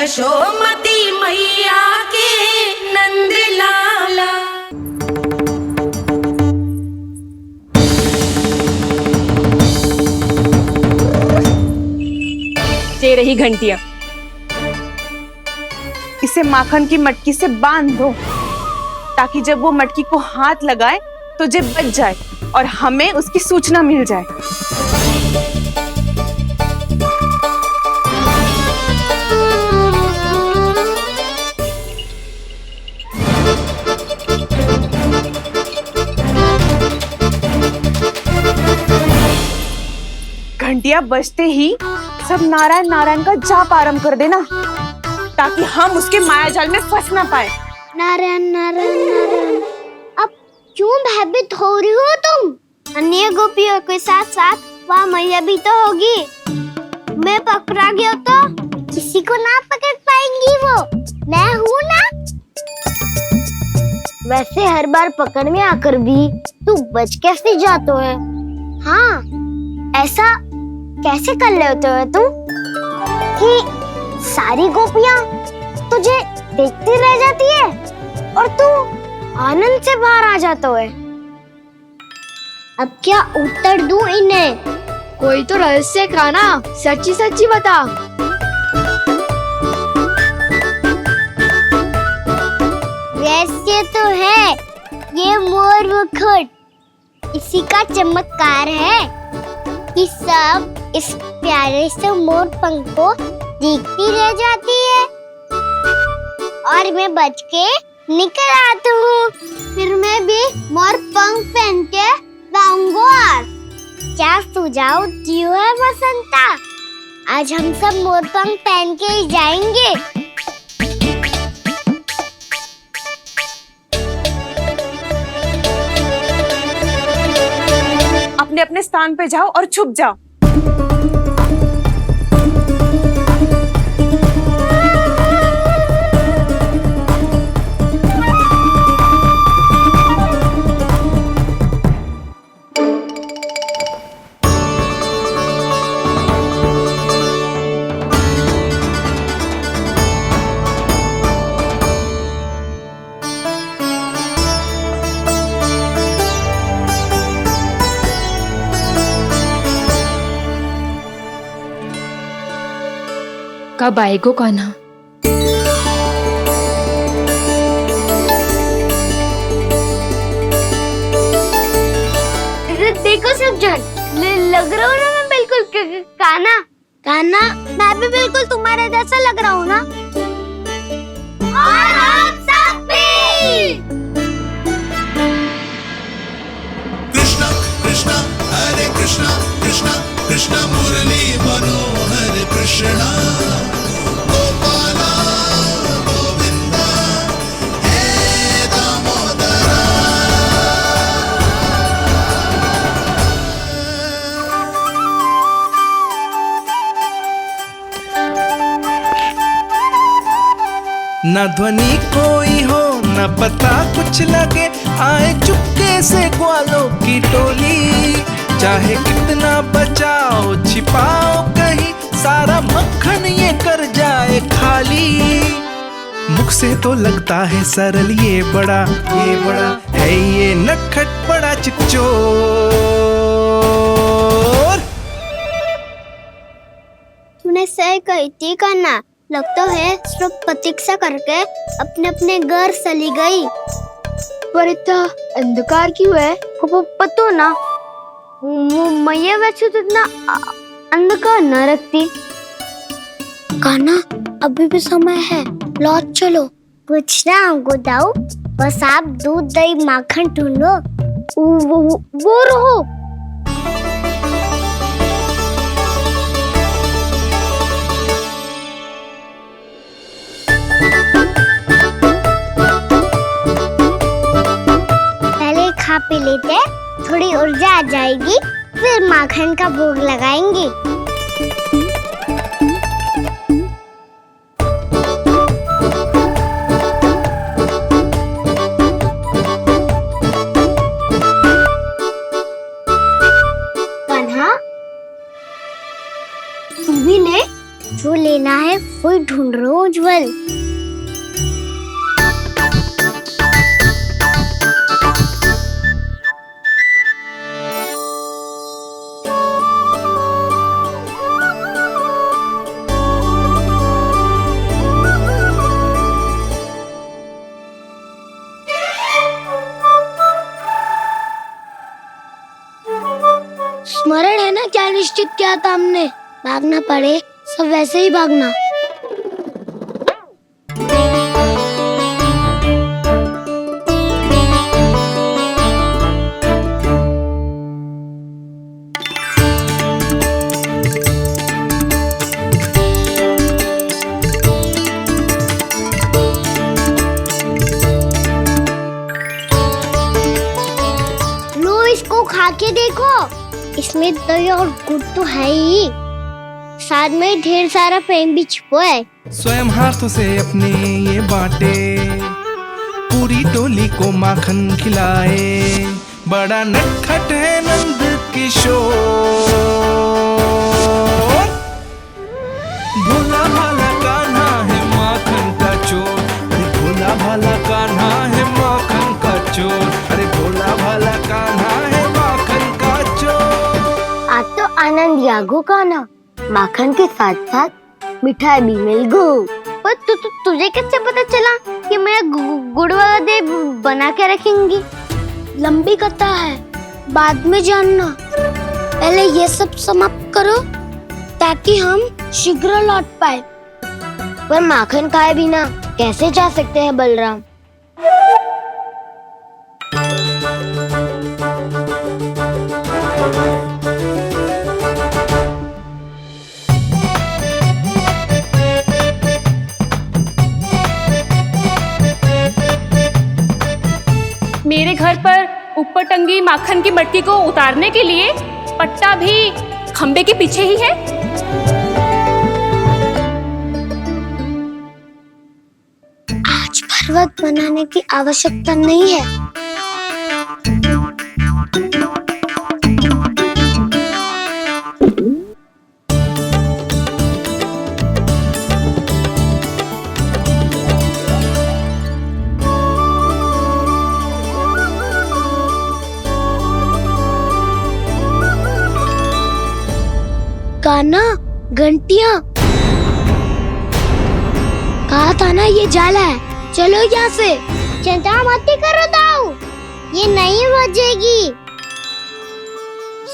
यशोमती मैया के नंद लाला। ये रही घंटियां, इसे माखन की मटकी से बांध दो ताकि जब वो मटकी को हाथ लगाए तो जे बच जाए और हमें उसकी सूचना मिल जाए। घंटियां बजते ही सब नारायण नारायण का जाप आरंभ कर देना ताकि हम उसके मायाजाल में फंस ना पाए। नारायण नारायण नारायण। अब क्यों भयभीत हो रही हो तुम? अन्य गोपियों के साथ साथ वहाँ मैया भी तो होगी। मैं पकड़ा गया तो किसी को ना पकड़ पाएंगी वो, मैं हूँ ना। वैसे हर बार पकड़ में आकर भी तू बच कैसे जाता है? हाँ, ऐसा कैसे कर लेते हो तुम कि सारी गोपियाँ तुझे देखती रह जाती है और तू आनंद से बाहर आ जाता है? अब क्या उत्तर दूं इन्हें? कोई तो रहस्य का ना, सच्ची सच्ची बता। रहस्य तो है, ये मोर मुकुट इसी का चमत्कार है कि सब इस प्यारे से मोर पंख को देखती रह जाती है और मैं बच के निकल आता हूँ। फिर मैं भी मोर पंख पहन के लाऊंगा। क्या सुझाव दियो है वसंता? आज हम सब मोर पंख पहन के ही जाएंगे। अपने अपने स्थान पे जाओ और छुप जाओ। कब आएगो कान्हा? देखो सब जन, लग रहा हूँ ना मैं बिल्कुल कान्हा। कान्हा, मैं भी बिल्कुल तुम्हारे जैसा लग रहा हूँ ना? और हम सब भी। कृष्णा कृष्णा हरे कृष्णा कृष्णा कृष्णा मुरली मनोहर कृष्णा गोपाला गोविंदा हे दामोदरा। न ध्वनि कोई हो न पता कुछ लगे, आए चुपके से ग्वालों की टोली। चाहे कितना बचाओ छिपाओ कहीं, सारा मक्खन ये कर जाए खाली। मुख से तो लगता है सरल, ये बड़ा है ये नटखट बड़ा चिच्चोर। तूने सही कही थी कान्हा, लगता है सिर्फ प्रतीक्षा करके अपने अपने घर चली गई। पर इतना अंधकार क्यों है? पतो ना, मैया वैसे तो इतना अंधकार न रखती। कान्हा, अभी भी समय है, लौट चलो। कुछ ना हमको दाऊ, बस आप दूध दही माखन ढूंढो। वो रहो। पहले खा पी लेते, थोड़ी ऊर्जा आ जाएगी, फिर माखन का भोग लगाएंगे। कान्हा, तू भी ले, जो लेना है वही ढूंढ रहा बनो उज्जवल। स्मरण है ना क्या निश्चित किया था हमने? भागना पड़े सब वैसे ही भागना। लो इसको खा के देखो, इसमें दही और गुड़ तो है ही, साथ में ढेर सारा प्रेम भी छिपा है। स्वयं हाथों से अपने ये बांटे, पूरी टोली को माखन खिलाए। बड़ा नटखट है नंद किशोर, भोला भाला कान्हा है माखन का चोर। अरे भोला भाला कान्हा है माखन का चोर। अरे भोला भाला कान्हा है माखन का चोर। आज तो आनंद यागो का ना, माखन के साथ साथ मिठाई भी मिल गो। पर तुझे कैसे पता चला कि मैं गुड़ वाला दे बना के रखेंगी? लंबी कथा है, बाद में जानना। पहले ये सब समाप्त करो ताकि हम शीघ्र लौट पाए। पर माखन खाए बिना कैसे जा सकते हैं बलराम? मेरे घर पर ऊपर टंगी माखन की मटकी को उतारने के लिए पट्टा भी खंबे के पीछे ही है। आज पर्वत बनाने की आवश्यकता नहीं है। कान्हा, घंटियां, कहा था ना ये जाला है। चलो यहाँ से। चिंता मत करो दाऊ, ये नहीं बजेगी।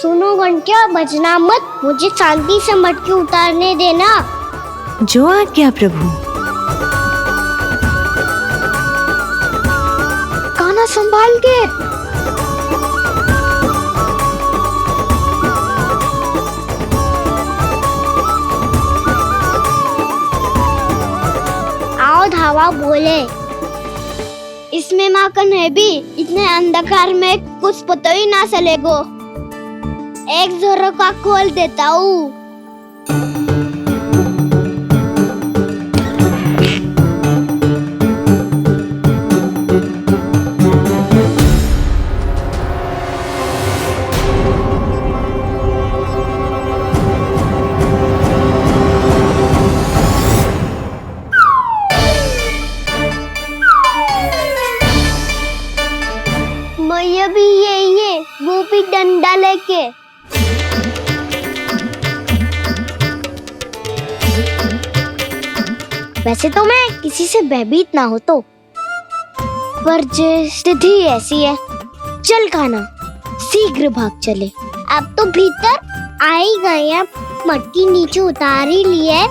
सुनो घंटिया, बजना मत, मुझे शांति से मटकी उतारने देना। जो आज्ञा प्रभु। कान्हा संभाल के। धावा बोले, इसमें माखन है भी, इतने अंधकार में कुछ पता ही ना चलेगो। एक जोरों का खोल देता हूँ। भी ये वो भी डंडा लेके। वैसे तो मैं किसी से भयभीत ना हो तो, पर स्थिति ऐसी है। चल कान्हा, शीघ्र भाग चले। अब तो भीतर आ ही गए, अब मटकी नीचे उतार ही लिए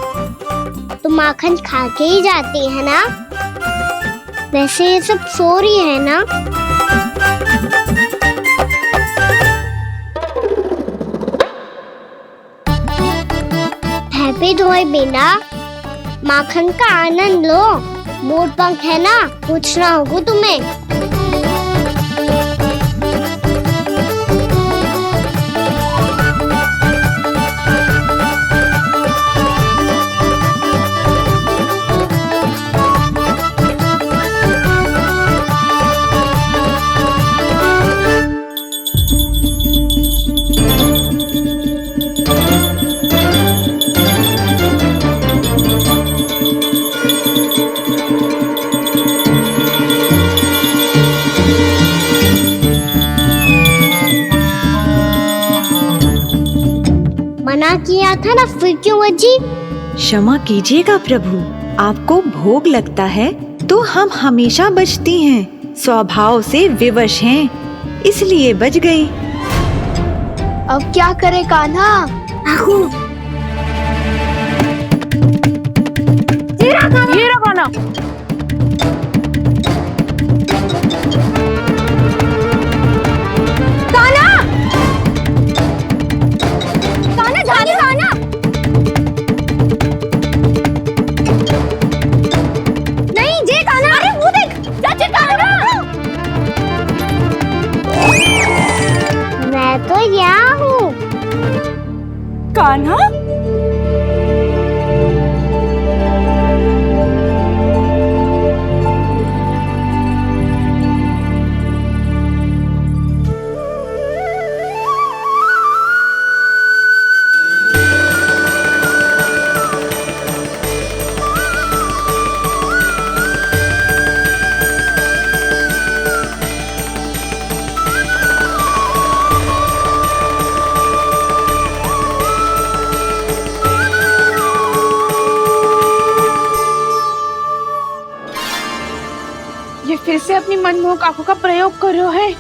तो माखन खा के ही जाते हैं ना। वैसे ये सब सो रही है ना। हैप्पी धोए बिना माखन का आनंद लो। मोर पंख है ना, पूछना होगा तुम्हें। किया था ना, फिर क्यों बची? क्षमा कीजिएगा प्रभु, आपको भोग लगता है तो हम हमेशा बचती हैं, स्वभाव से विवश हैं, इसलिए बच गई। अब क्या करे कान्हा? ये रहा ना। मैं तो यहाँ हूँ। कान्हा, ये फिर से अपनी मनमोहक आंखों का प्रयोग कर रहे है।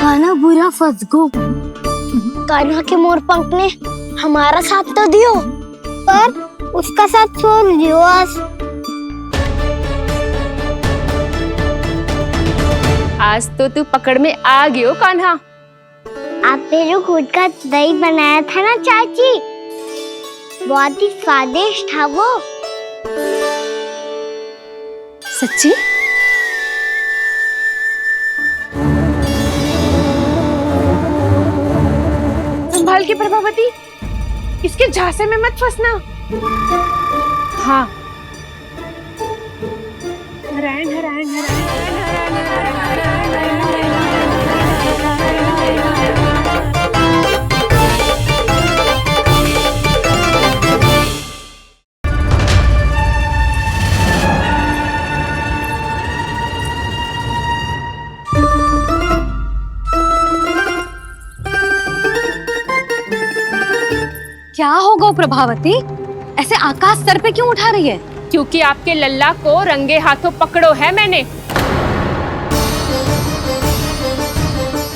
कान्हा बुरा फंस गो। कान्हा के मोर पंख ने हमारा साथ तो दियो, पर उसका साथ छोड़ दियो। आज तो तू पकड़ में आ गई हो कान्हा। आपने जो खुद का दही बनाया था ना चाची, बहुत ही स्वादिष्ट था वो। सच्ची? संभाल के प्रभावती, इसके झांसे में मत फंसना। हाँ। नारायण नारायण क्या होगा प्रभावती, ऐसे आकाश सर पे क्यों उठा रही है? क्योंकि आपके लल्ला को रंगे हाथों पकड़ो है मैंने।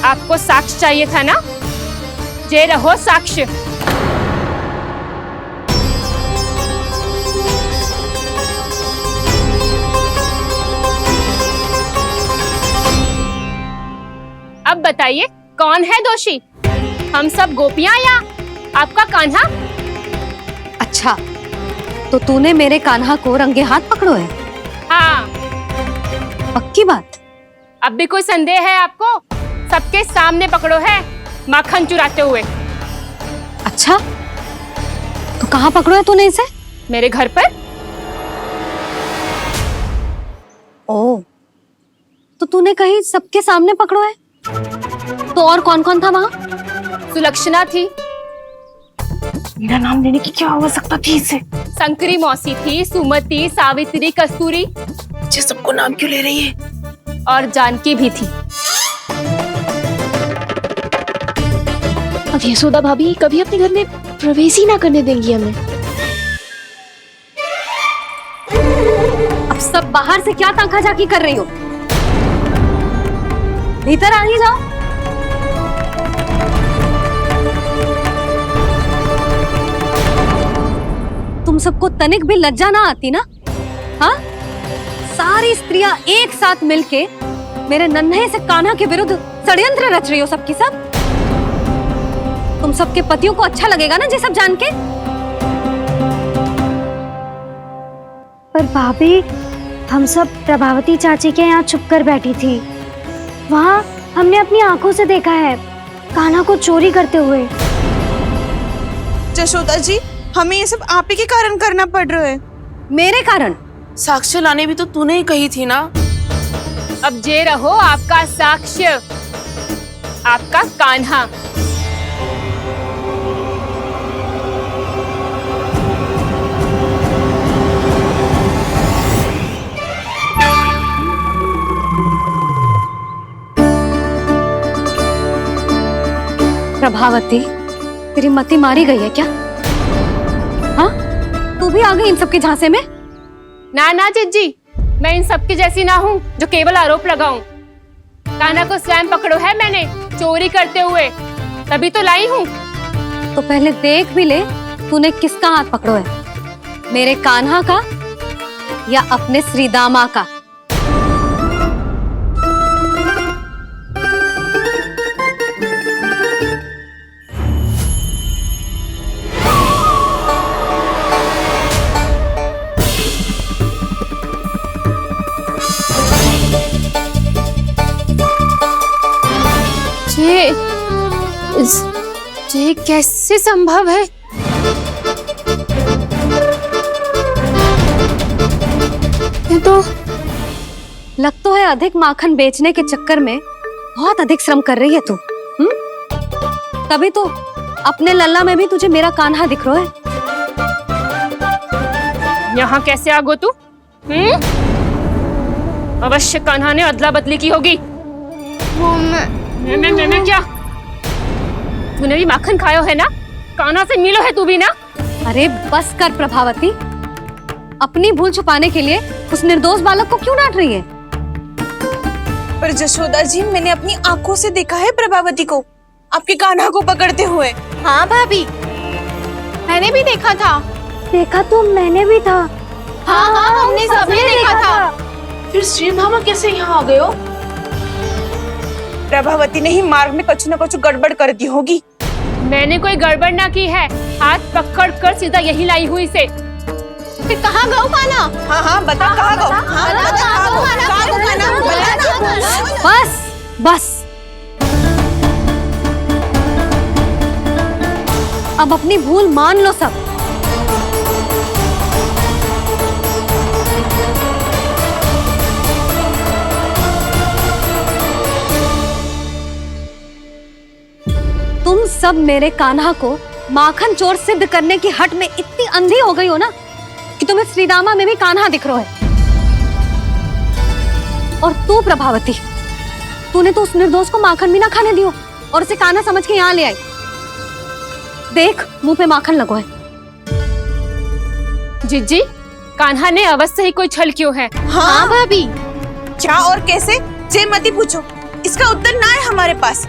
आपको साक्ष्य चाहिए था ना, जे रहो साक्ष्य। अब बताइए कौन है दोषी, हम सब गोपियां या आपका कान्हा? अच्छा, तो तूने मेरे कान्हा को रंगे हाथ पकड़ो है? हाँ। पक्की बात? अब भी कोई संदेह है आपको? सबके सामने पकड़ो है, माखन चुराते हुए। अच्छा, तो कहाँ पकड़ो है तूने इसे? मेरे घर पर। ओ, तो तूने कहीं सबके सामने पकड़ो है? तो और कौन कौन था वहाँ? सुलक्षणा थी। मेरा नाम लेने की क्या आवश्यकता थी इसे? संकरी मौसी थी, सुमति, सावित्री, कस्तूरी। ये सबको नाम क्यों ले रही है? और जानकी भी थी। अब यशोदा भाभी कभी अपने घर में प्रवेश ही ना करने देंगी हमें। अब सब बाहर से क्या ताका झाकी कर रही हो? भीतर आ ही जाओ। तुम सबको तनिक भी लज्जा ना आती ना? हाँ, सारी स्त्रियां एक साथ मिलके मेरे नन्हे से कान्हा के विरुद्ध षड्यंत्र रच रही हो सबकी सब। तुम सबके पतियों को अच्छा लगेगा ना ये सब जान के? पर भाभी, हम सब प्रभावती चाची के यहाँ छुप कर बैठी थी। वहाँ हमने अपनी आंखों से देखा है कान्हा को चोरी करते हुए। जशोदा जी, हमें ये सब आप ही के कारण करना पड़ रहा है। मेरे कारण? साक्ष्य लाने भी तो तूने ही कही थी ना। अब जे रहो आपका साक्ष्य, आपका कान्हा। प्रभावती, तेरी मति मारी गई है क्या? हाँ, तू भी आ गई इन सबके झांसे में? ना ना जिज्जी, मैं इन सबकी जैसी ना हूँ जो केवल आरोप लगाऊं। कान्हा को स्वयं पकड़ो है मैंने चोरी करते हुए, तभी तो लाई हूँ। तो पहले देख भी ले तूने किसका हाथ पकड़ो है, मेरे कान्हा का या अपने श्रीदामा का? ये कैसे संभव है? ये तो लग तो है अधिक माखन बेचने के चक्कर में बहुत अधिक श्रम कर रही है तू। तभी तो अपने लल्ला में भी तुझे मेरा कान्हा दिख रहा है। यहाँ कैसे आ गो तू? अवश्य कान्हा ने अदला बदली की होगी। मैं क्या? तूने भी माखन खायो है ना? कान्हा से मिलो है तू भी ना? अरे बस कर प्रभावती, अपनी भूल छुपाने के लिए उस निर्दोष बालक को क्यों डांट रही है? पर जशोदा जी, मैंने अपनी आंखों से देखा है प्रभावती को आपके कान्हा को पकड़ते हुए। हाँ भाभी, मैंने भी देखा था। देखा तो मैंने भी था। हाँ हाँ, हमने सबने देखा था। फिर श्रीधामा कैसे यहाँ आ गए हो? प्रभावती ने ही मार्ग में कुछ न कुछ गड़बड़ कर दी होगी। मैंने कोई गड़बड़ ना की है, हाथ पकड़ कर सीधा यही लाई हुई इसे। फिर कहाँ गए कान्हा? हाँ हाँ, बता कहाँ गो? हाँ बता कहाँ गो? कहाँ गो कान्हा? बता ना। बस बस, अब अपनी भूल मान लो सब। तुम सब मेरे कान्हा को माखन चोर सिद्ध करने की हट में इतनी अंधी हो गई हो ना कि तुम्हें श्रीदामा में भी कान्हा दिख रहा है। और तू प्रभावती, तूने तो उस निर्दोष को माखन भी ना खाने दियो और उसे कान्हा समझ के यहाँ ले आई। देख, मुंह पे माखन लगो है। जिज्जी, कान्हा ने अवश्य ही कोई छल क्यों है। हाँ भाभी। क्या और कैसे? जय मती पूछो, इसका उत्तर ना है हमारे पास।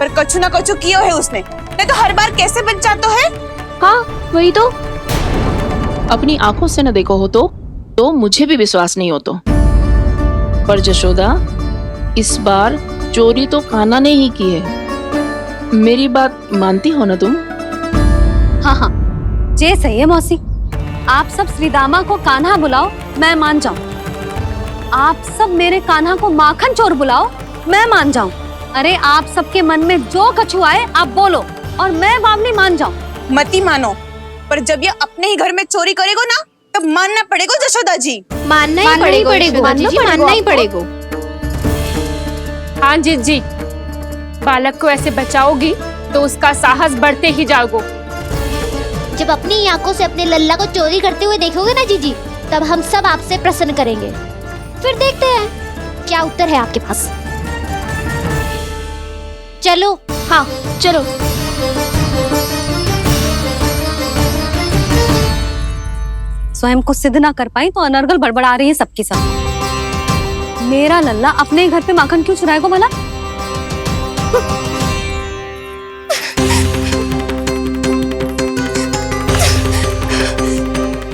पर कछु ना कछु किया है उसने, नहीं तो हर बार कैसे बच जाता है। हाँ वही तो। अपनी आंखों से न देखो हो तो मुझे भी विश्वास नहीं हो तो। पर जशोदा, इस बार चोरी तो कान्हा ने ही की है। मेरी बात मानती हो ना तुम? हाँ हाँ, जे सही है मौसी। आप सब श्रीदामा को कान्हा बुलाओ, मैं मान जाऊं। आप सब मेरे कान्हा को माखन चोर बुलाओ, मैं मान जाऊं। अरे आप सबके मन में जो कछु आए आप बोलो और मैं बावली मान जाऊं। मती मानो, पर जब ये अपने ही घर में चोरी करेगो ना, तब मानना पड़ेगा जशोदा जी। मानना ही पड़ेगा, मानना ही पड़ेगा। हाँ जिज्जी, बालक को ऐसे बचाओगी तो उसका साहस बढ़ते ही जाओगे। जब अपनी आंखों से अपने लल्ला को चोरी करते हुए देखोगे ना जीजी, तब हम सब आपसे प्रसन्न करेंगे। फिर देखते हैं क्या उत्तर है आपके पास। चलो। हाँ चलो। स्वयं को सिद्ध ना कर पाई तो अनर्गल बड़बड़ा रही है सबकी सब। मेरा लल्ला अपने ही घर पे माखन क्यों चुराएगा भला?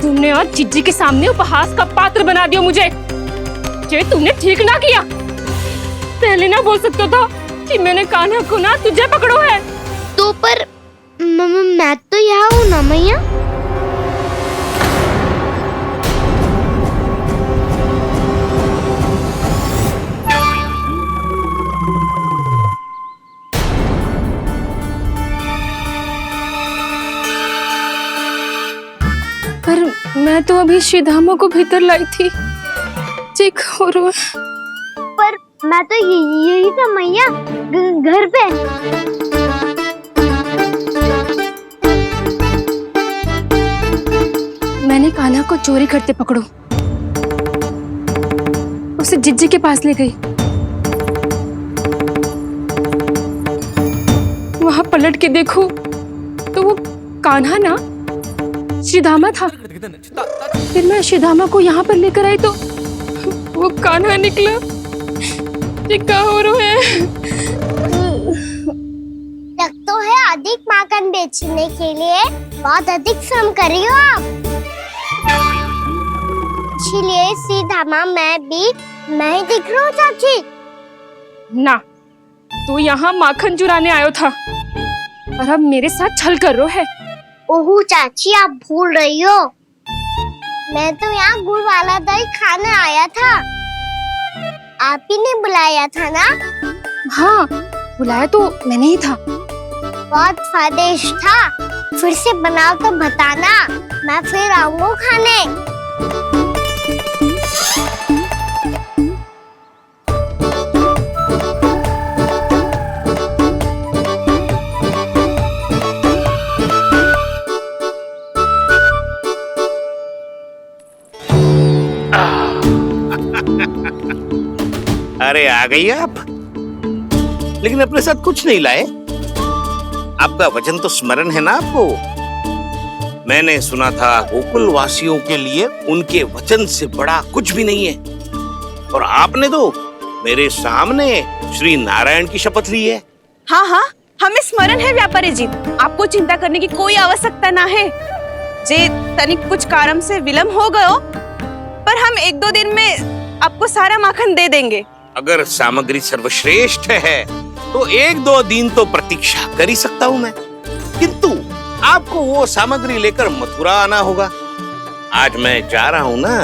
तुमने आज जिज्जी के सामने उपहास का पात्र बना दिया मुझे। ये तुमने ठीक ना किया। पहले ना बोल सकता था कि मैंने कान्हा को ना तुझे पकड़ो है। तो पर मैं तो यहाँ हूँ ना मैया। पर मैं तो अभी श्रीधामा को भीतर लाई थी। चेक हो रहा है। पर मैं तो यही था मैया, घर पे। मैंने कान्हा को चोरी करते पकड़ो, उसे जिज्जी के पास ले गई। वहां पलट के देखूं तो वो कान्हा ना श्रीधामा था। फिर मैं श्रीधामा को यहाँ पर लेकर आई तो वो कान्हा निकला। ये क्या हो रहा है? लग तो है अधिक माखन बेचने के लिए बहुत अधिक श्रम कर रही हो आप। इसलिए सीधामा मैं ही दिख रहा हूँ चाची। ना, तू यहाँ माखन चुराने आयो था और अब मेरे साथ छल कर रहा है। ओह चाची, आप भूल रही हो, मैं तो यहाँ गुड़ वाला दही खाने आया था। आप ही ने बुलाया था ना? हाँ, बुलाया तो मैंने ही था। बहुत स्वादिष्ट था। फिर से बनाओ तो बताना, मैं फिर आऊंगा खाने। अरे आ गई आप, लेकिन अपने साथ कुछ नहीं लाए। आपका वचन तो स्मरण है ना आपको? मैंने सुना था गोकुल वासियों के लिए उनके वचन से बड़ा कुछ भी नहीं है, और आपने तो मेरे सामने श्री नारायण की शपथ ली है। हाँ हाँ, हमें स्मरण है व्यापारी जी, आपको चिंता करने की कोई आवश्यकता ना है। जे तनिक कुछ कारण से विलंब हो गयो, पर हम 1-2 दिन में आपको सारा माखन दे देंगे। अगर सामग्री सर्वश्रेष्ठ है तो 1-2 दिन तो प्रतीक्षा कर ही सकता हूँ मैं, किंतु आपको वो सामग्री लेकर मथुरा आना होगा। आज मैं जा रहा हूँ ना।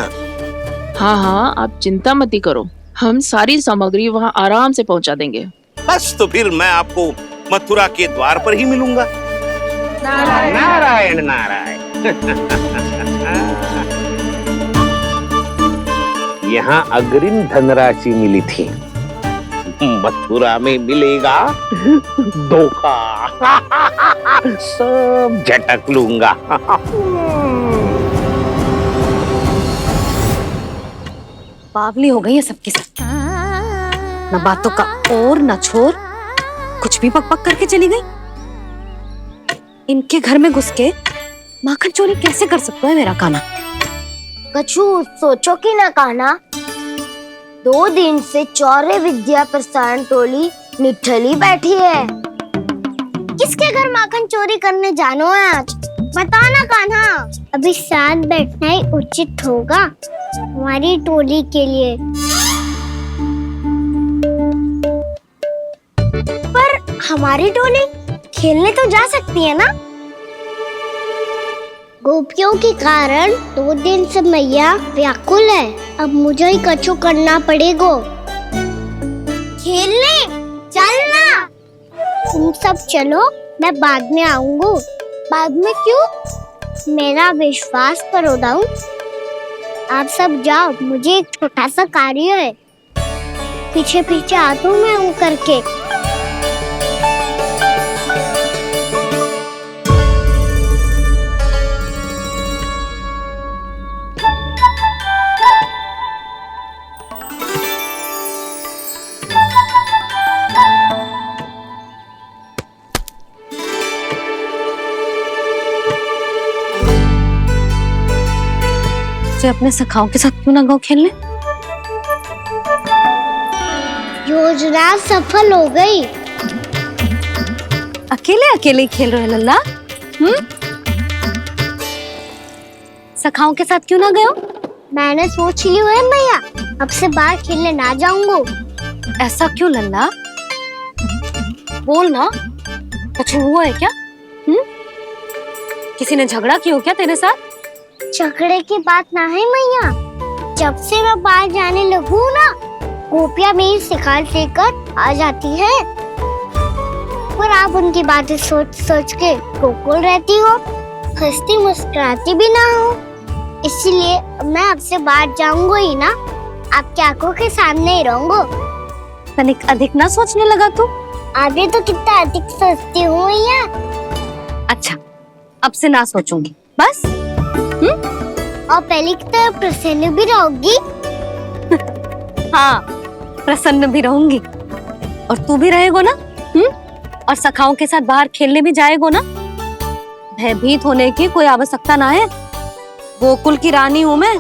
हाँ हाँ, आप चिंता मत करो, हम सारी सामग्री वहाँ आराम से पहुँचा देंगे। बस तो फिर मैं आपको मथुरा के द्वार पर ही मिलूंगा। नारायण नारायण। यहाँ अग्रिम धनराशि मिली थी, मथुरा में मिलेगा धोखा। सब झटक लूंगा। बावली हो गई है सबकी सब। न बातों का और न छोर, कुछ भी पक पक करके चली गई। इनके घर में घुस के माखन चोरी कैसे कर सकता है मेरा कान्हा? कछु सोचो कि ना कान्हा, 2 दिन से चौर्य विद्या प्रसारण टोली निठली बैठी है। किसके घर माखन चोरी करने जानो है आज? बताओ ना कान्हा। अभी साथ बैठना ही उचित होगा हमारी टोली के लिए। पर हमारी टोली खेलने तो जा सकती है ना? गोपियों के कारण 2 दिन से मैया व्याकुल है। अब मुझे ही कछु करना पड़ेगा। खेलने चलना। तुम सब चलो, मैं बाद में आऊंगा। बाद में क्यों? मेरा विश्वास करो दाऊ। आप सब जाओ, मुझे एक छोटा सा कार्य है। पीछे पीछे आता हूँ मैं हूँ करके। अपने सखाओं के साथ क्यों ना गाँव खेलने? योजना सफल हो गई। अकेले अकेले ही खेल रहे लल्ला? सखाओं के साथ क्यों ना गए हो? मैंने सोच लिया है मैया, अब से बाहर खेलने ना जाऊंगा। ऐसा क्यों लल्ला? बोल ना, कुछ हुआ है क्या? किसी ने झगड़ा किया हो क्या तेरे साथ? झगड़े की बात ना है मैया। जब से मैं बाहर जाने लगू ना, गोपियां मेरी शिकार लेकर आ जाती है। पर आप उनकी बातें सोच सोच के गोकुल रहती हो, हंसती मुस्कुराती भी ना हो। इसलिए मैं आपसे बाहर जाऊंगा ही ना, आपकी आंखों के सामने ही रहूंगा। तनिक अधिक ना सोचने लगा तू? आगे तो कितना अधिक सोचती हूँ मैया। अच्छा, अब से ना सोचूंगी बस। और पहले की तरह प्रसन्न भी रहोगी? हाँ, प्रसन्न भी रहूंगी। और तू भी रहेगा ना? और सखाओं के साथ बाहर खेलने भी जाएगो ना। भयभीत होने की कोई आवश्यकता ना है। गोकुल की रानी हूं मैं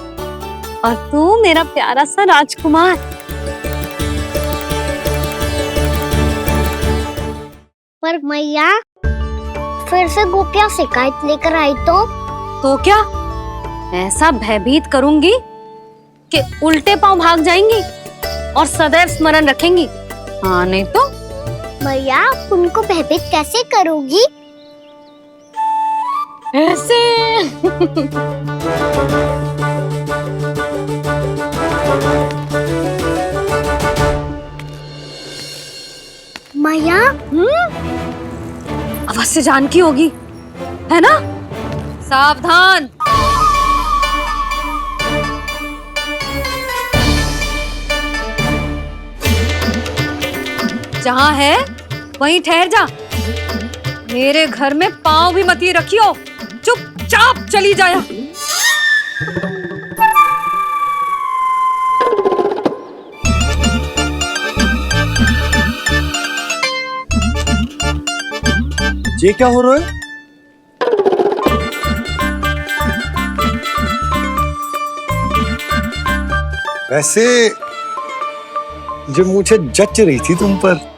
और तू मेरा प्यारा सा राजकुमार। पर मैया फिर से गोपिया शिकायत लेकर आई तो क्या ऐसा भयभीत करूंगी कि उल्टे पांव भाग जाएंगी और सदैव स्मरण रखेंगी। हाँ नहीं तो मैया उनको भयभीत कैसे करोगी? ऐसे। मैया अवश्य जानकी होगी, है ना? सावधान। जहां है वहीं ठहर जा। मेरे घर में पांव भी मत ही रखियो, चुपचाप चली जाया। ये क्या हो रहा है? वैसे जो मुझे जच रही थी तुम पर।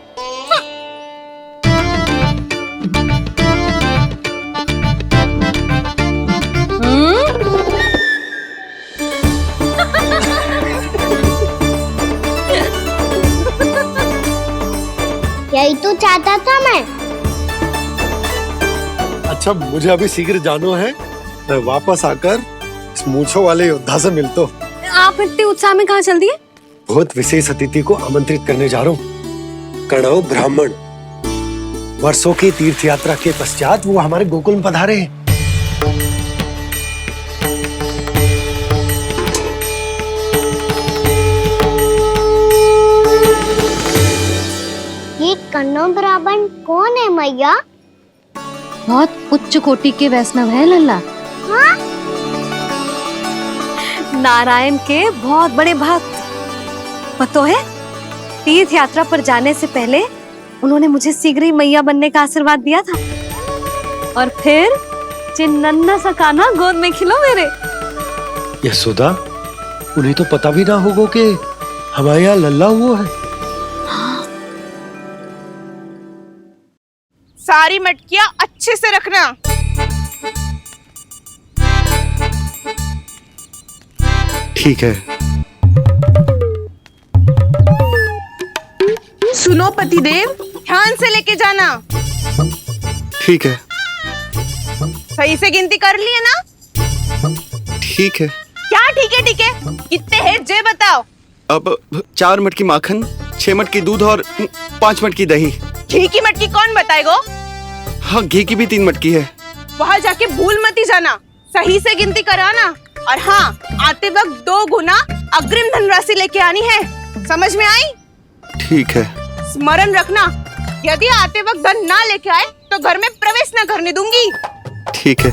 यही तो चाहता था मैं। अच्छा मुझे अभी शीघ्र जाना है, मैं वापस आकर इस मूंछों वाले योद्धा से मिलता हूँ। आप इतने उत्साह में कहाँ चल दिए? बहुत विशेष अतिथि को आमंत्रित करने जा रहा हूँ। कणव ब्राह्मण वर्षों की तीर्थ यात्रा के पश्चात वो हमारे गोकुल में पधारे हैं। ये कणव ब्राह्मण कौन है मैया? बहुत उच्च कोटि के वैष्णव है लल्ला। हाँ? नारायण के बहुत बड़े भक्त। पतो है, तीर्थ यात्रा पर जाने से पहले उन्होंने मुझे शीघ्र ही मैया बनने का आशीर्वाद दिया था और फिर चिन्नन्ना सा कान्हा गोद में खिलो मेरे। यशोदा, उन्हें तो पता भी ना होगा कि हमारे यहाँ लल्ला हुआ है। सारी मटकियां अच्छे से रखना। ठीक है। सुनो पतिदेव, ध्यान से लेके जाना। ठीक है। सही से गिनती कर लिए ना? ठीक है। क्या ठीक है? ठीक है कितने हैं जे बताओ। अब 4 मटकी माखन, 6 मटकी दूध और 5 मटकी दही। घी की मटकी कौन बताएगा? हाँ, घी की भी 3 मटकी है। वहाँ जाके भूल मती जाना, सही से गिनती कराना। और हाँ, आते वक्त 2 गुना अग्रिम धनराशि लेके आनी है। समझ में आई? ठीक है। स्मरण रखना, यदि आते वक्त धन ना लेके आए तो घर में प्रवेश न करने दूंगी। ठीक है।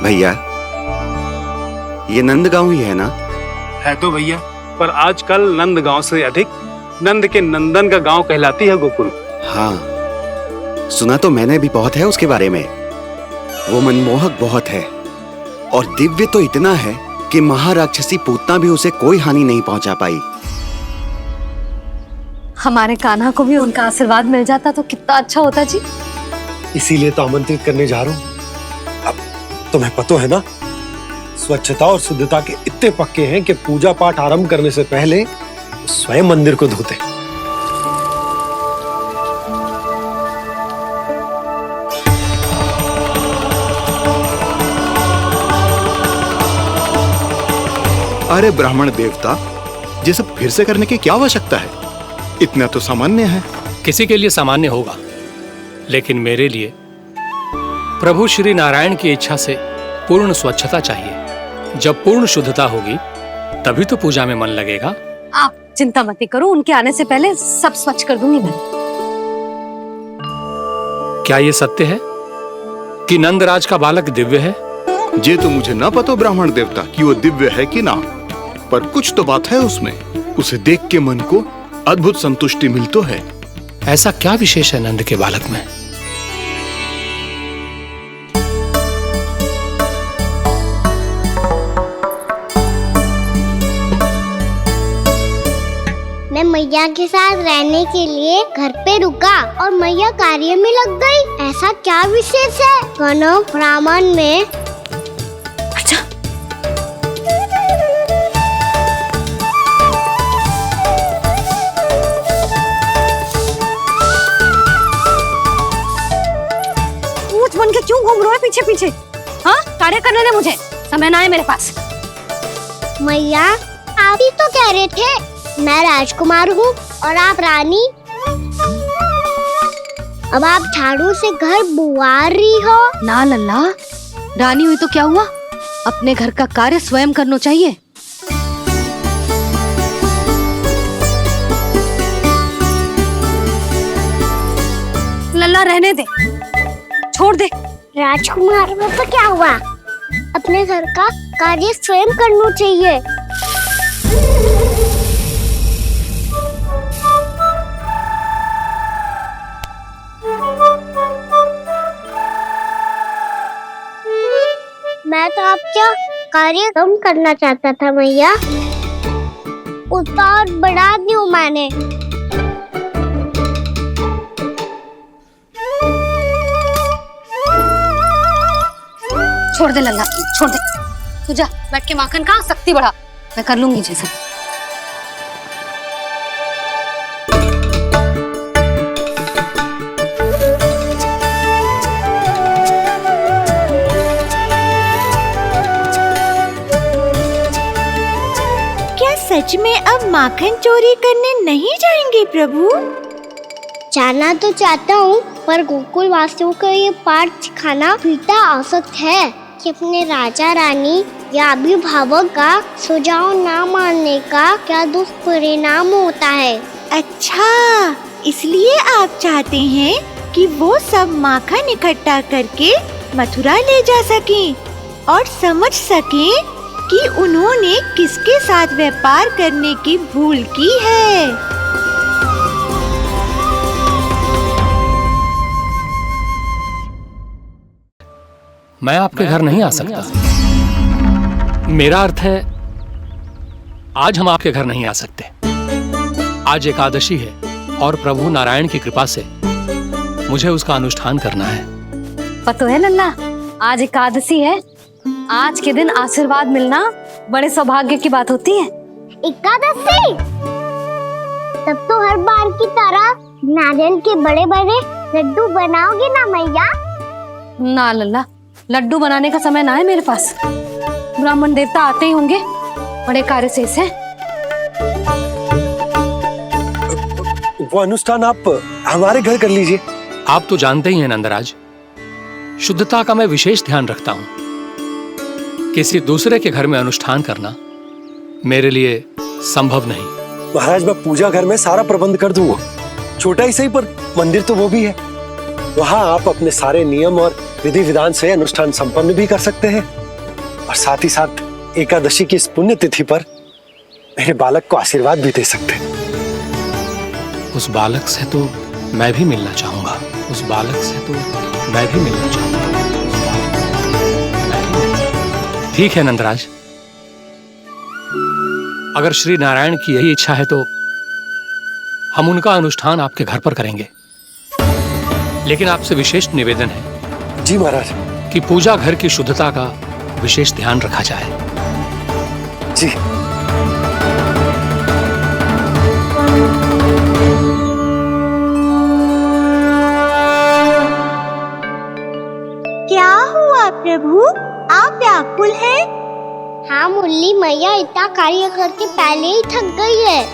भैया, ये नंदगांव ही है ना? है तो भैया, पर आजकल नंदगांव से अधिक नंद के नंदन का गांव कहलाती है गोकुल। हाँ, सुना तो मैंने भी बहुत है उसके बारे में। वो मनमोहक बहुत है और दिव्य तो इतना है कि महाराक्षसी पूतना भी उसे कोई हानि नहीं पहुंचा पाई। हमारे कान्हा को भी उनका आशीर्वाद मिल जाता तो कितना अच्छा होता जी। इसीलिए तो आमंत्रित करने जा रहा हूँ। अब तुम्हें पता है ना, स्वच्छता और शुद्धता के इतने पक्के हैं कि पूजा पाठ आरंभ करने से पहले स्वयं मंदिर को धोते। अरे ब्राह्मण देवता, ये सब फिर से करने की क्या आवश्यकता है? इतना तो सामान्य है। किसी के लिए सामान्य होगा, लेकिन मेरे लिए प्रभु श्री नारायण की इच्छा से पूर्ण स्वच्छता चाहिए। जब पूर्ण शुद्धता होगी तभी तो पूजा में मन लगेगा। आप चिंता मत करो, उनके आने से पहले सब स्वच्छ कर दूंगी मैं। क्या ये सत्य है कि नंदराज का बालक दिव्य है? ये तो मुझे ना पता ब्राह्मण देवता कि वो दिव्य है कि ना, पर कुछ तो बात है उसमें। उसे देख के मन को अद्भुत संतुष्टि मिल तो है। ऐसा क्या विशेष है नंद के बालक में? मैं मैया के साथ रहने के लिए घर पे रुका और मैया कार्य में लग गई। ऐसा क्या विशेष है वनो ब्राह्मण में? अच्छा, ऊंच बन के क्यों घूम रहे हो पीछे पीछे? हाँ, कार्य करने दे मुझे, समय ना है मेरे पास। मैया आप ही तो कह रहे थे मैं राजकुमार हूँ और आप रानी। अब आप झाड़ू से घर बुआ रही हो। ना लल्ला, रानी हुई तो क्या हुआ, अपने घर का कार्य स्वयं करना चाहिए। लल्ला रहने दे, छोड़ दे। राजकुमार में तो क्या हुआ, अपने घर का कार्य स्वयं करना चाहिए। मैं तो आपका कार्य कम करना चाहता था मैया, उतना और बढ़ा दूं मैंने। छोड़ दे लल्ला, छोड़ दे। तू जा बैठ के माखन खा, शक्ति बढ़ा, मैं कर लूंगी जैसा। सच में अब माखन चोरी करने नहीं जाएंगे प्रभु? जाना तो चाहता हूँ, पर गोकुल वासियों को ये पाठ सिखाना पिता आवश्यक है कि अपने राजा रानी या अभिभावक का सुझाव ना मानने का क्या दुष्परिणाम होता है। अच्छा, इसलिए आप चाहते हैं कि वो सब माखन इकट्ठा करके मथुरा ले जा सकें और समझ सकें कि उन्होंने किसके साथ व्यापार करने की भूल की है। मैं आपके घर नहीं आ सकता। मेरा अर्थ है आज हम आपके घर नहीं आ सकते। आज एकादशी है और प्रभु नारायण की कृपा से मुझे उसका अनुष्ठान करना है। पता है लल्ला, आज एकादशी है। आज के दिन आशीर्वाद मिलना बड़े सौभाग्य की बात होती है। एकादशी? तब तो हर बार की तरह नारियल के बड़े बड़े लड्डू बनाओगे ना मैया? ना लल्ला, लड्डू बनाने का समय ना है मेरे पास। ब्राह्मण देवता आते ही होंगे, बड़े कार्य शेष है। वो अनुष्ठान आप हमारे घर कर लीजिए। आप तो जानते ही हैं नंदराज, शुद्धता का मैं विशेष ध्यान रखता हूँ। किसी दूसरे के घर में अनुष्ठान करना मेरे लिए संभव नहीं। महाराज, मैं पूजा घर में सारा प्रबंध कर दूंगा। छोटा ही सही, पर मंदिर तो वो भी है। वहाँ आप अपने सारे नियम और विधि विधान से अनुष्ठान संपन्न भी कर सकते हैं और साथ ही साथ एकादशी की इस पुण्य तिथि पर मेरे बालक को आशीर्वाद भी दे सकते हैं। उस बालक से तो मैं भी मिलना चाहूंगा। उस बालक से तो मैं भी मिलना चाहूंगा। ठीक है नंदराज, अगर श्री नारायण की यही इच्छा है तो हम उनका अनुष्ठान आपके घर पर करेंगे। लेकिन आपसे विशेष निवेदन है। जी महाराज। कि पूजा घर की शुद्धता का विशेष ध्यान रखा जाए। जी। क्या हुआ प्रभु, आप व्याकुल हैं? हाँ मुरली, मैया इतना कार्य करके पहले ही थक गई है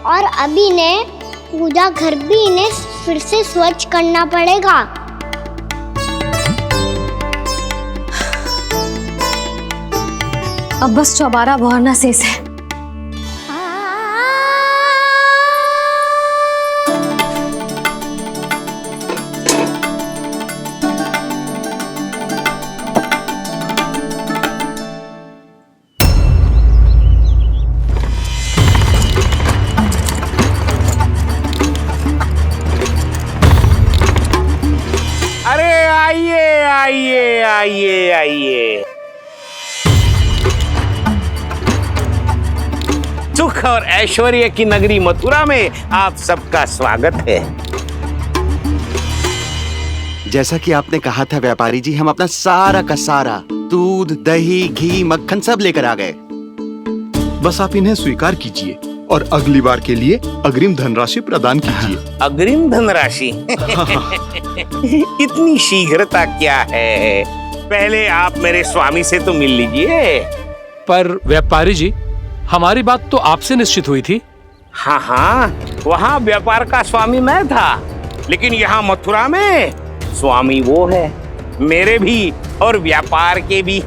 और अभी ने पूजा घर भी इन्हें फिर से स्वच्छ करना पड़ेगा। अब बस चौबारा बहाना शेष है। सुख और ऐश्वर्य की नगरी मथुरा में आप सबका स्वागत है। जैसा कि आपने कहा था व्यापारी जी, हम अपना सारा का सारा दूध, दही, घी, मक्खन सब लेकर आ गए। बस आप इन्हें स्वीकार कीजिए और अगली बार के लिए अग्रिम धनराशि प्रदान कीजिए। अग्रिम धनराशि? इतनी शीघ्रता क्या है? पहले आप मेरे स्वामी से तो मिल लीजिए। पर व्यापारी जी, हमारी बात तो आपसे निश्चित हुई थी। हाँ हाँ, वहाँ व्यापार का स्वामी मैं था, लेकिन यहाँ मथुरा में स्वामी वो है, मेरे भी और व्यापार के भी।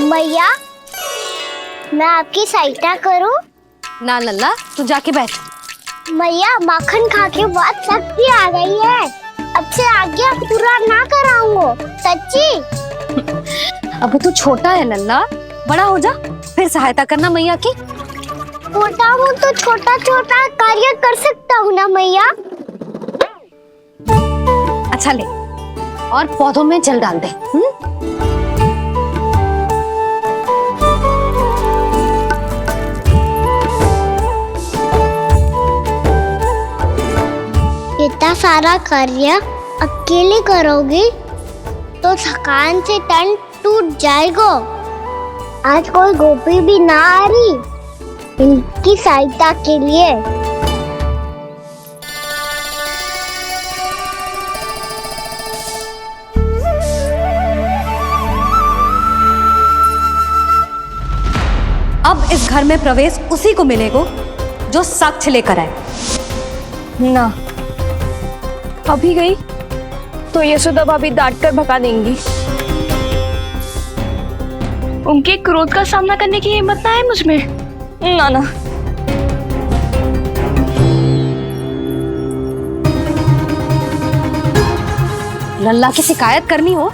मैया, मैं आपकी सहायता करूं? ना लल्ला, तू जाके बैठ। मैया, माखन खा के बहुत शक्ति आ गई है। अब से आगे पूरा ना कराऊंगा, सच्ची। अब तू छोटा है लल्ला, बड़ा हो जा फिर सहायता करना मैया की। छोटा हूँ तो छोटा छोटा कार्य कर सकता हूँ ना मैया। अच्छा ले, और पौधों में जल डाल दे। इतना सारा कार्य अकेले करोगी तो थकान से तन टूट जाएगा। आज कोई गोपी भी ना आ रही इनकी सहायता के लिए। अब इस घर में प्रवेश उसी को मिलेगा जो साक्ष्य लेकर आए। ना, अभी गई तो यशोदा भाभी डांट कर भगा देंगी। उनके क्रोध का सामना करने की हिम्मत ना है मुझ में। ना ना। लल्ला की शिकायत करनी हो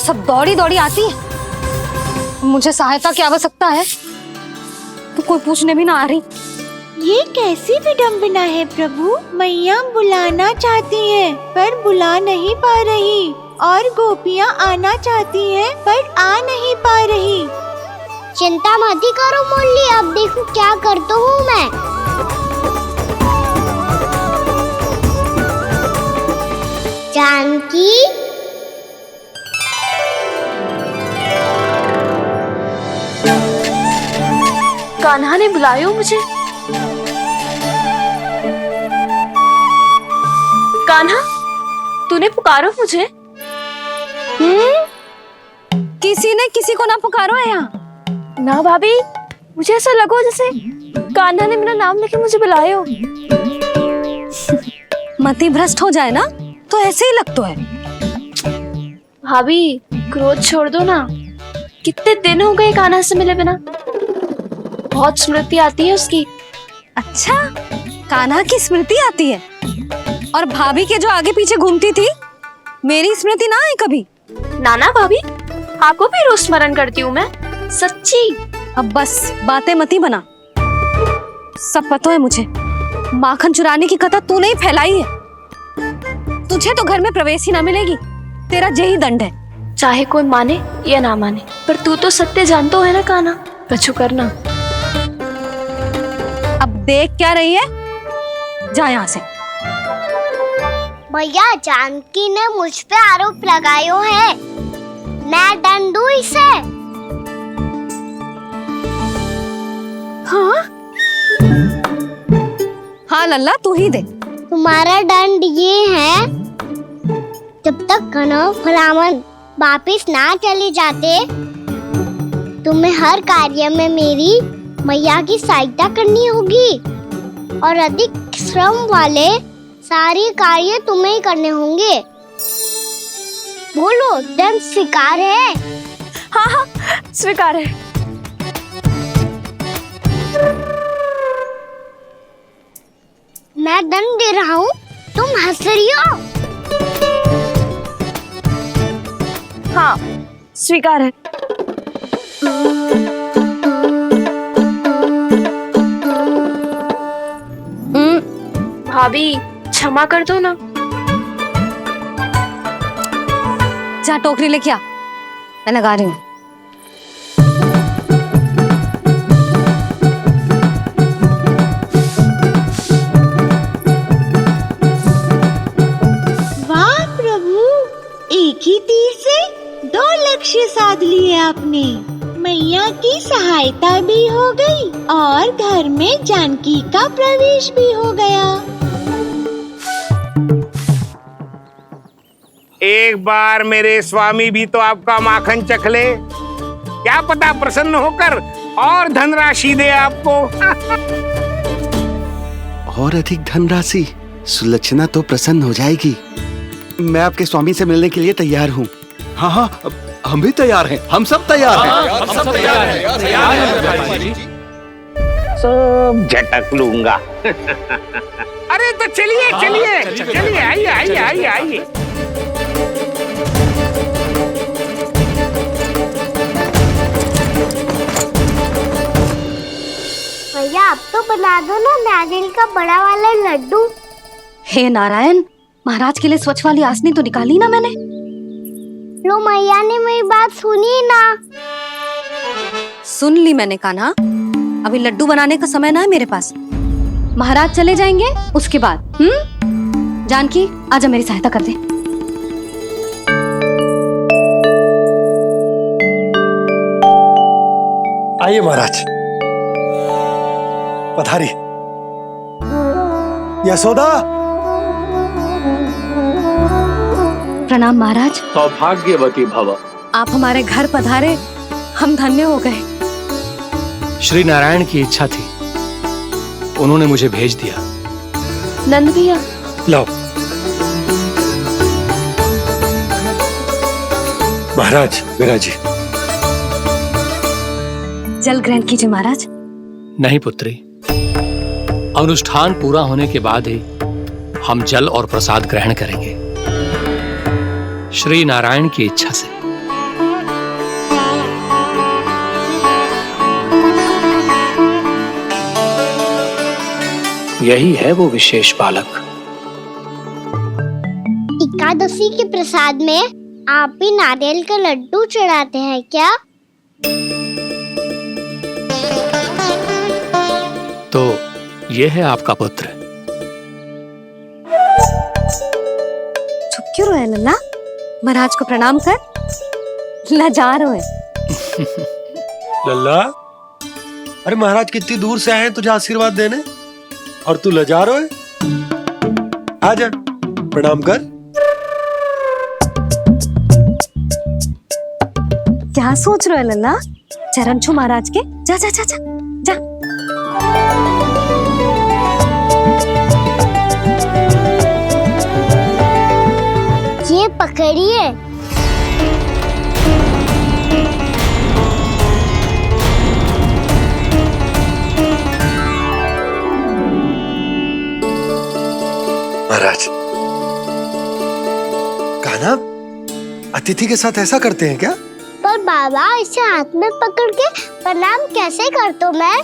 सब दौड़ी दौड़ी आती है। मुझे सहायता की आवश्यकता है तो कोई पूछने भी ना आ रही। ये कैसी विडंबना है प्रभु। मैया बुलाना चाहती हैं पर बुला नहीं पा रही, और गोपियाँ आना चाहती हैं पर आ नहीं पा रही। चिंता मत ही करो मुरली, अब देखो क्या करता हूँ मैं। जानकी, कान्हा ने बुलाया मुझे। कान्हा, तूने पुकारो मुझे? किसी ने किसी को ना पुकारो है यहाँ। ना भाभी, मुझे ऐसा लगो जैसे कान्हा ने मेरा नाम लेके मुझे बुलायो। मति भ्रष्ट हो जाए ना तो ऐसे ही लगता है। भाभी, क्रोध छोड़ दो ना। कितने दिन हो गए कान्हा से मिले बिना। बहुत स्मृति आती है उसकी। अच्छा, कान्हा की स्मृति आती है? और भाभी के जो आगे पीछे घूमती थी, मेरी स्मृति ना आई कभी? नाना भाभी, आपको भी रोज स्मरण करती हूँ मैं, सच्ची। अब बस बातें मत ही बना। सब पता है मुझे। माखन चुराने की कथा तूने ही फैलाई है। तुझे तो घर में प्रवेश ही ना मिलेगी। तेरा यही दंड है। चाहे कोई माने या ना माने, पर तू तो सत्य जानता है ना कान्हा। कछु करना। अब देख क्या रही है, जा यहाँ से। भैया, जानकी ने मुझ पे आरोप लगायो है, मैं दंड दूं इसे? हाँ हाँ लल्ला, तू ही दे। तुम्हारा दंड ये है, जब तक कनव फलावन वापिस ना चले जाते, तुम्हें हर कार्य में मेरी मैया की सहायता करनी होगी, और अधिक श्रम वाले सारे कार्य तुम्हें ही करने होंगे। बोलो, दंड स्वीकार है? हाँ हाँ, स्वीकार है। मैं दंड दे रहा हूँ, तुम हंस रही हो? हाँ, स्वीकार है। भाभी, क्षमा कर दो ना। जा टोकरी लेके आ, मैं लगा रही हूँ। वाह प्रभु, एक ही तीर से 2 लक्ष्य साध लिए आपने। मैया की सहायता भी हो गई और घर में जानकी का प्रवेश भी हो गया। एक बार मेरे स्वामी भी तो आपका माखन चख ले, क्या पता प्रसन्न होकर और धनराशि दे आपको। और अधिक धनराशि? सुलक्षणा तो प्रसन्न हो जाएगी। मैं आपके स्वामी से मिलने के लिए तैयार हूँ। हाँ हाँ, हम भी तैयार हैं, हम सब तैयार हैं। हम सब तैयार हैं। सब झटक लूंगा। अरे तो चलिए चलिए चलिए, आइए आइए आइए आइए। भैया आप तो बना दो ना नारियल का बड़ा वाला लड्डू। हे नारायण, महाराज के लिए स्वच्छ वाली आसनी तो निकाली ना मैंने। लो मैया ने मेरी बात सुनी ना। सुन ली मैंने कान्हा, अभी लड्डू बनाने का समय ना है मेरे पास। महाराज चले जाएंगे उसके बाद। जानकी आजा मेरी सहायता कर दे। आइए महाराज, पधारी। यशोदा। प्रणाम महाराज। सौभाग्यवती भव। आप हमारे घर पधारे, हम धन्य हो गए। श्री नारायण की इच्छा थी, उन्होंने मुझे भेज दिया। नंद भैया लाओ। महाराज मेरा जी। जल ग्रहण कीजिए महाराज। नहीं पुत्री, अनुष्ठान पूरा होने के बाद ही हम जल और प्रसाद ग्रहण करेंगे, श्री नारायण की इच्छा से। यही है वो विशेष बालक। एकादशी के प्रसाद में आप भी नारियल का लड्डू चढ़ाते हैं क्या? तो ये है आपका पुत्र। चुप क्यों रहे लल्ला? महाराज को प्रणाम कर। लजा रहे। लल्ला, अरे महाराज कितनी दूर से आए हैं तुझे आशीर्वाद देने, और तू लजा रहा है? आजा प्रणाम कर। क्या सोच रहे हो लल्ला? चरण छू महाराज के। जा जा जा जा जा। ये पकड़िए। महाराज, कान्हा अतिथि के साथ ऐसा करते हैं क्या? पर बाबा इसे हाथ में पकड़ के प्रणाम कैसे करता हूँ मैं?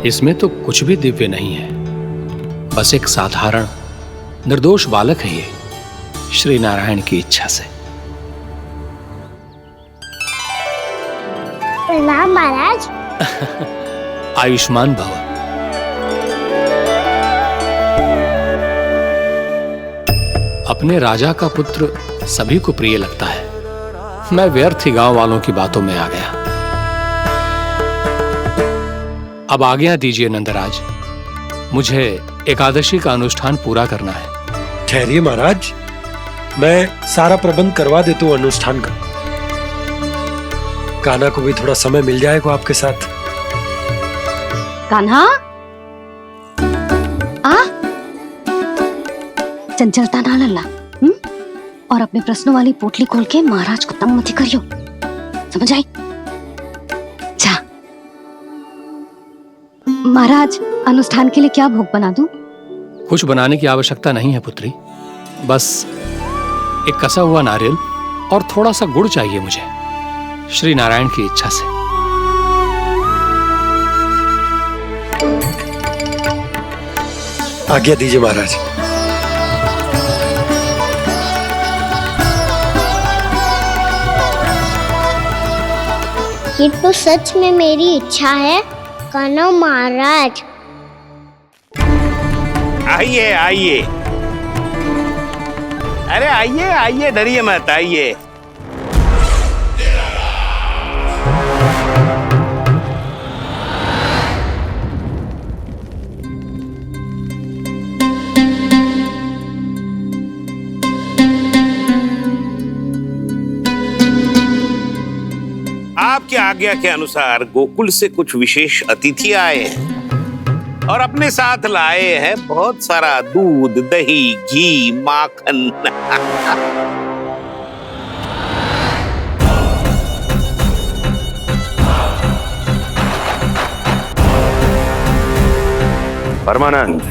इसमें तो कुछ भी दिव्य नहीं है, बस एक साधारण निर्दोष बालक है ये, श्री नारायण की इच्छा से। प्रणाम महाराज। आयुष्मान भव। अपने राजा का पुत्र सभी को प्रिय लगता है। मैं व्यर्थ ही गांव वालों की बातों में आ गया। अब आज्ञा दीजिए नंदराज, मुझे एकादशी का अनुष्ठान पूरा करना है। ठहरिए महाराज, मैं सारा प्रबंध करवा देता हूँ अनुष्ठान का। कान्हा को भी थोड़ा समय मिल जाएगा आपके साथ। कान्हा आ, चंचलता ना लल्ला। और अपने प्रश्नों वाली पोटली खोल के महाराज को तंग मत करियो, समझ आई? जा महाराज, अनुष्ठान के लिए क्या भोग बना दूं? कुछ बनाने की आवश्यकता नहीं है पुत्री, बस एक कसा हुआ नारियल और थोड़ा सा गुड़ चाहिए मुझे, श्री नारायण की इच्छा से। आज्ञा दीजिए महाराज। ये तो सच में मेरी इच्छा है कान्हा महाराज। आइए आइए, अरे आइए आइए, डरिए मत, आइए। आपकी आज्ञा के अनुसार गोकुल से कुछ विशेष अतिथि आए हैं और अपने साथ लाए हैं बहुत सारा दूध, दही, घी, माखन। परमानंद,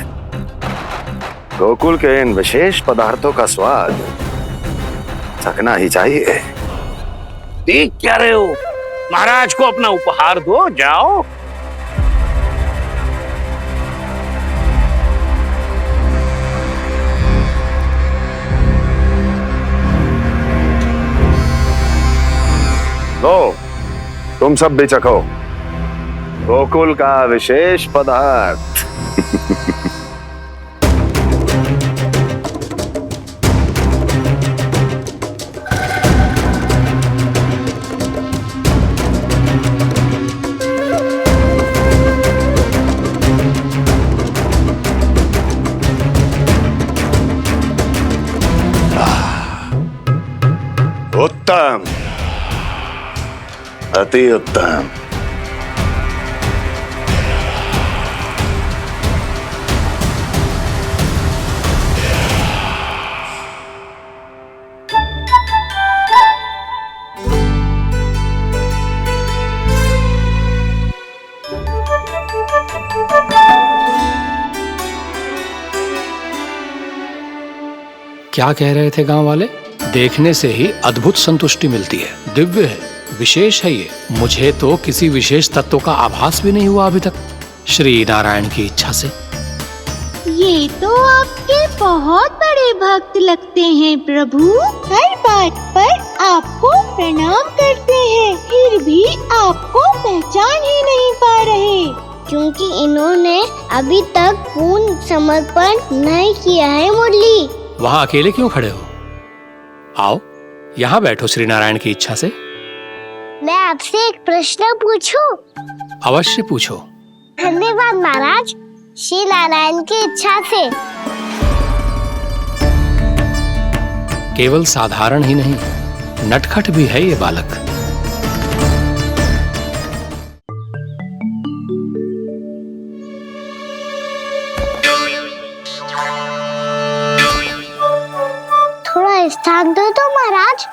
गोकुल के इन विशेष पदार्थों का स्वाद चखना ही चाहिए। देख क्या रहे हो? महाराज को अपना उपहार दो, जाओ। लो, तुम सब भी चखो गोकुल का विशेष पदार्थ। उत्तम, अति उत्तम। क्या कह रहे थे गांव वाले? देखने से ही अद्भुत संतुष्टि मिलती है, दिव्य है, विशेष है ये। मुझे तो किसी विशेष तत्व का आभास भी नहीं हुआ अभी तक, श्री नारायण की इच्छा से। ये तो आपके बहुत बड़े भक्त लगते हैं प्रभु। हर बात पर आपको प्रणाम करते हैं, फिर भी आपको पहचान ही नहीं पा रहे। क्योंकि इन्होंने अभी तक पूर्ण समर्पण नहीं किया है मुरली। वहाँ अकेले क्यों खड़े हो? आओ यहाँ बैठो श्री नारायण की इच्छा से। मैं आपसे एक प्रश्न पूछूं? अवश्य पूछो। धन्यवाद महाराज, श्री नारायण की इच्छा से। केवल साधारण ही नहीं, नटखट भी है ये बालक। थोड़ा स्थान दो तो महाराज।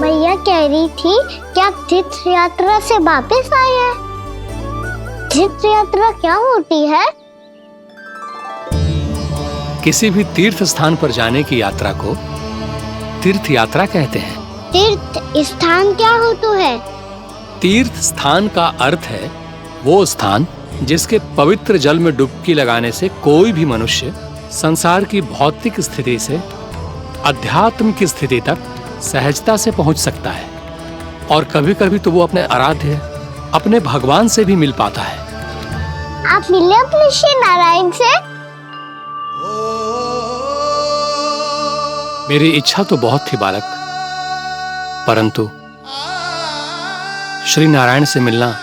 भैया कह रही थी कि आप तीर्थ यात्रा से वापस आए हैं। तीर्थ यात्रा क्या होती है? किसी भी तीर्थ स्थान पर जाने की यात्रा को तीर्थ यात्रा कहते हैं। तीर्थ स्थान क्या होता है? तीर्थ स्थान का अर्थ है वो स्थान जिसके पवित्र जल में डुबकी लगाने से कोई भी मनुष्य संसार की भौतिक स्थिति से अध्यात्म की स्थिति तक सहजता से पहुंच सकता है, और कभी कभी तो वो अपने आराध्य, अपने भगवान से भी मिल पाता है। आप मिले अपने श्री नारायण से? मेरी इच्छा तो बहुत थी बालक, परंतु श्री नारायण से मिलना